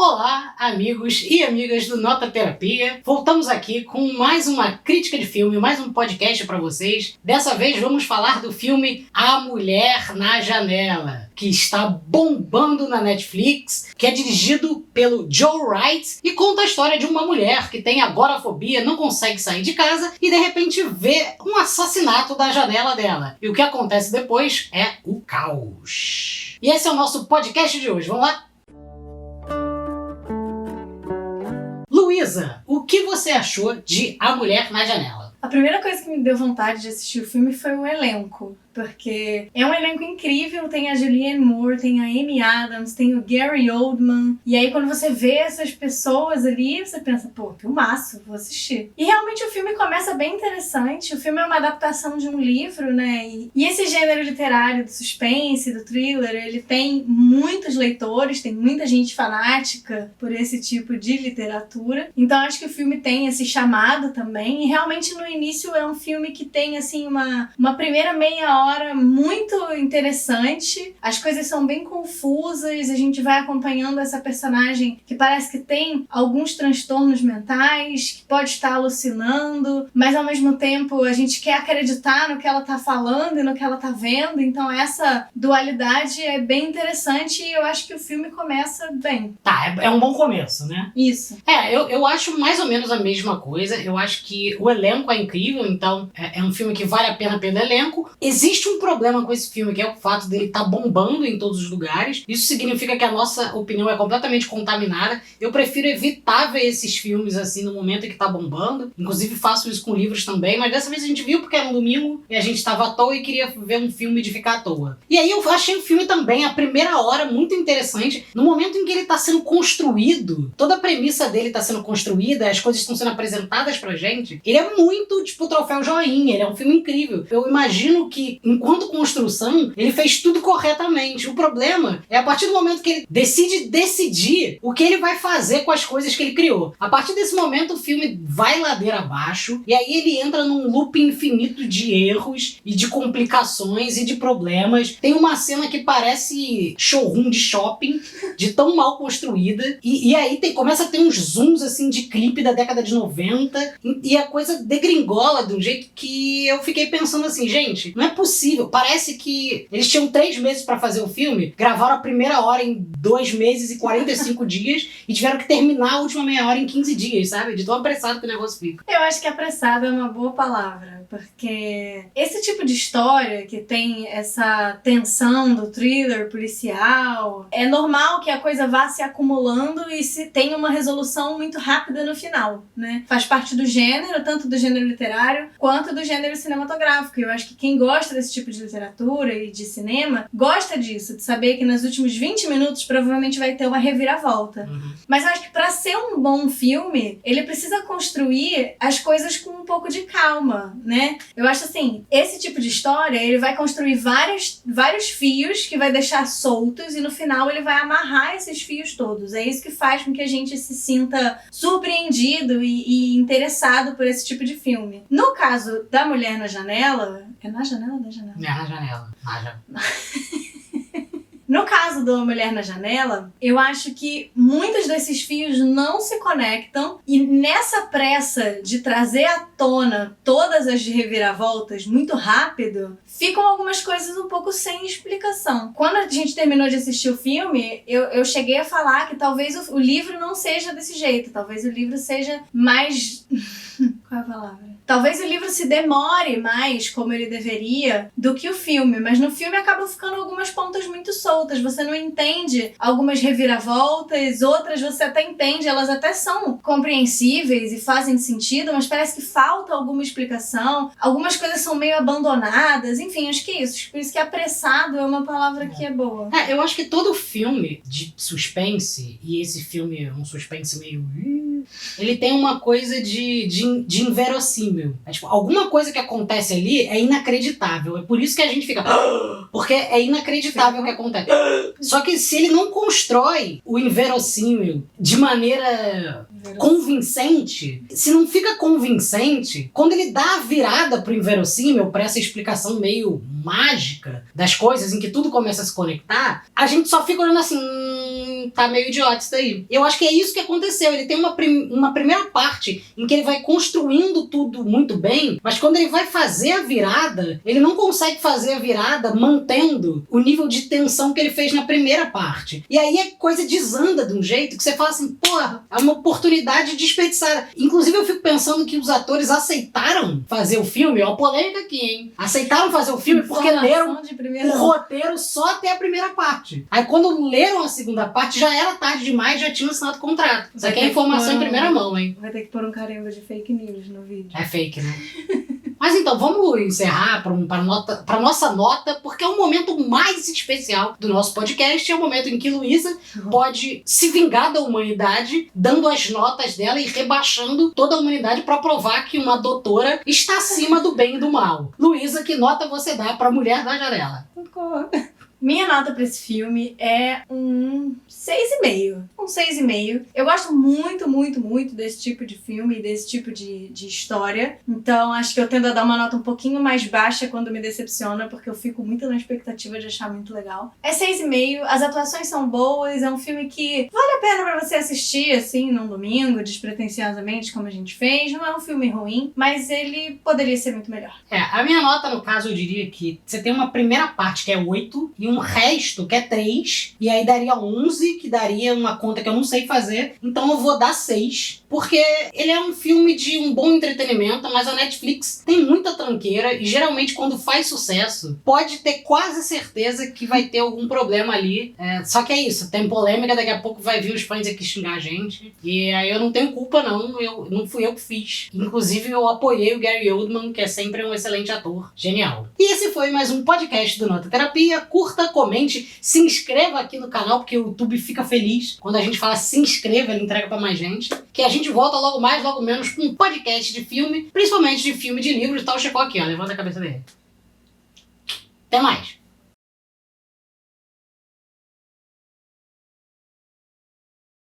Olá, amigos e amigas do Nota Terapia. Voltamos aqui com mais uma crítica de filme, mais um podcast para vocês. Dessa vez vamos falar do filme A Mulher na Janela, que está bombando na Netflix, que é dirigido pelo Joe Wright e conta a história de uma mulher que tem agorafobia, não consegue sair de casa e de repente vê um assassinato da janela dela. E o que acontece depois é o caos. E esse é o nosso podcast de hoje. Vamos lá? Luísa, o que você achou de A Mulher na Janela? A primeira coisa que me deu vontade de assistir o filme foi o elenco. Porque é um elenco incrível, tem a Julianne Moore, tem a Amy Adams, tem o Gary Oldman. E aí quando você vê essas pessoas ali, você pensa, pô, filmaço, vou assistir. E realmente o filme começa bem interessante. O filme é uma adaptação de um livro, né? E esse gênero literário do suspense, do thriller, ele tem muitos leitores, tem muita gente fanática por esse tipo de literatura. Então acho que o filme tem esse chamado também. E realmente no início é um filme que tem, assim, uma primeira meia hora muito interessante. As coisas são bem confusas, a gente vai acompanhando essa personagem que parece que tem alguns transtornos mentais, que pode estar alucinando, mas ao mesmo tempo a gente quer acreditar no que ela tá falando e no que ela tá vendo, então essa dualidade é bem interessante e eu acho que o filme começa bem. Tá, é um bom começo, né? Isso. Eu acho mais ou menos a mesma coisa. Eu acho que o elenco é incrível, então é um filme que vale a pena pelo elenco. Existe um problema com esse filme, que é o fato dele estar bombando em todos os lugares. Isso significa que a nossa opinião é completamente contaminada. Eu prefiro evitar ver esses filmes assim no momento em que tá bombando. Inclusive faço isso com livros também, mas dessa vez a gente viu porque era um domingo e a gente estava à toa e queria ver um filme de ficar à toa. E aí eu achei o filme também, a primeira hora, muito interessante. No momento em que ele tá sendo construído, toda a premissa dele tá sendo construída, as coisas estão sendo apresentadas pra gente, ele é muito tipo o troféu joinha, ele é um filme incrível. Eu imagino que enquanto construção, ele fez tudo corretamente. O problema é a partir do momento que ele decide decidir o que ele vai fazer com as coisas que ele criou. A partir desse momento, o filme vai ladeira abaixo, e aí ele entra num loop infinito de erros, e de complicações, e de problemas. Tem uma cena que parece showroom de shopping, de tão mal construída, e aí começa a ter uns zooms assim de clipe da década de 90, e a coisa degringola de um jeito que eu fiquei pensando assim, gente, não é possível. Parece que eles tinham 3 meses pra fazer o filme, gravaram a primeira hora em 2 meses e 45 dias e tiveram que terminar a última meia hora em 15 dias, sabe? De tão apressado que o negócio fica. Eu acho que apressado é uma boa palavra, porque esse tipo de história que tem essa tensão do thriller policial, é normal que a coisa vá se acumulando e se tenha uma resolução muito rápida no final, né? Faz parte do gênero, tanto do gênero literário quanto do gênero cinematográfico. Eu acho que quem gosta desse tipo de literatura e de cinema gosta disso, de saber que nos últimos 20 minutos provavelmente vai ter uma reviravolta. Mas eu acho que pra ser um bom filme, ele precisa construir as coisas com um pouco de calma, né? Eu acho assim, esse tipo de história, ele vai construir vários fios que vai deixar soltos e no final ele vai amarrar esses fios todos. É isso que faz com que a gente se sinta surpreendido e interessado por esse tipo de filme. No caso da Mulher na Janela... É na janela ou da janela? É na janela. Na janela. No caso do Mulher na Janela, eu acho que muitos desses fios não se conectam e nessa pressa de trazer à tona todas as reviravoltas muito rápido, ficam algumas coisas um pouco sem explicação. Quando a gente terminou de assistir o filme, eu cheguei a falar que talvez o livro não seja desse jeito, talvez o livro seja mais... Qual é a palavra? Talvez o livro se demore mais, como ele deveria, do que o filme, mas no filme acabam ficando algumas pontas muito soltas. Você não entende algumas reviravoltas, outras você até entende, elas até são compreensíveis e fazem sentido, mas parece que falta alguma explicação. Algumas coisas são meio abandonadas, enfim, acho que é isso. Por isso que apressado é uma palavra que é boa. Eu acho que todo filme de suspense, e esse filme é um suspense meio... ele tem uma coisa de inverossímil. É, tipo, alguma coisa que acontece ali é inacreditável. É por isso que a gente fica... porque é inacreditável o que acontece. Só que se ele não constrói o inverossímil de maneira convincente, se não fica convincente, quando ele dá a virada pro inverossímil, pra essa explicação meio mágica das coisas, em que tudo começa a se conectar, a gente só fica olhando assim... tá meio idiota isso daí. Eu acho que é isso que aconteceu. Ele tem uma primeira parte em que ele vai construindo tudo muito bem, mas quando ele vai fazer a virada, ele não consegue fazer a virada mantendo o nível de tensão que ele fez na primeira parte. E aí a coisa desanda de um jeito que você fala assim, porra, é uma oportunidade desperdiçada. Inclusive eu fico pensando que os atores aceitaram fazer o filme, ó, polêmica aqui, hein? Aceitaram fazer o filme porque leram o roteiro só até a primeira parte. Aí quando leram a segunda parte, já era tarde demais, já tinham assinado o contrato. Isso aqui é informação em primeira mão, hein? Vai ter que pôr um carimbo de fake news no vídeo. É fake, né? Mas então, vamos encerrar para nossa nota, porque é o momento mais especial do nosso podcast. É o momento em que Luísa pode se vingar da humanidade, dando as notas dela e rebaixando toda a humanidade para provar que uma doutora está acima do bem e do mal. Luísa, que nota você dá para Mulher da Janela? Concordo. Minha nota pra esse filme é um 6,5. Um 6,5. Eu gosto muito, muito, muito desse tipo de filme, desse tipo de história. Então, acho que eu tendo a dar uma nota um pouquinho mais baixa quando me decepciona, porque eu fico muito na expectativa de achar muito legal. É 6,5. As atuações são boas. É um filme que vale a pena pra você assistir, assim, num domingo, despretensiosamente, como a gente fez. Não é um filme ruim, mas ele poderia ser muito melhor. A minha nota, no caso, eu diria que você tem uma primeira parte que é 8 e um resto que é 3, e aí daria 11, que daria uma conta que eu não sei fazer, então eu vou dar 6, porque ele é um filme de um bom entretenimento, mas a Netflix tem muita tranqueira, e geralmente quando faz sucesso, pode ter quase certeza que vai ter algum problema ali, só que é isso, tem polêmica, daqui a pouco vai vir os fãs aqui xingar a gente, e aí eu não tenho culpa não fui eu que fiz, inclusive eu apoiei o Gary Oldman, que é sempre um excelente ator, genial. E esse foi mais um podcast do Nota Terapia. Curta, comente, se inscreva aqui no canal, porque o YouTube fica feliz quando a gente fala se inscreva, ele entrega pra mais gente. Que a gente volta logo mais, logo menos com um podcast de filme, principalmente de filme de livro e tal. Chegou aqui, ó, levanta a cabeça dele. Até mais!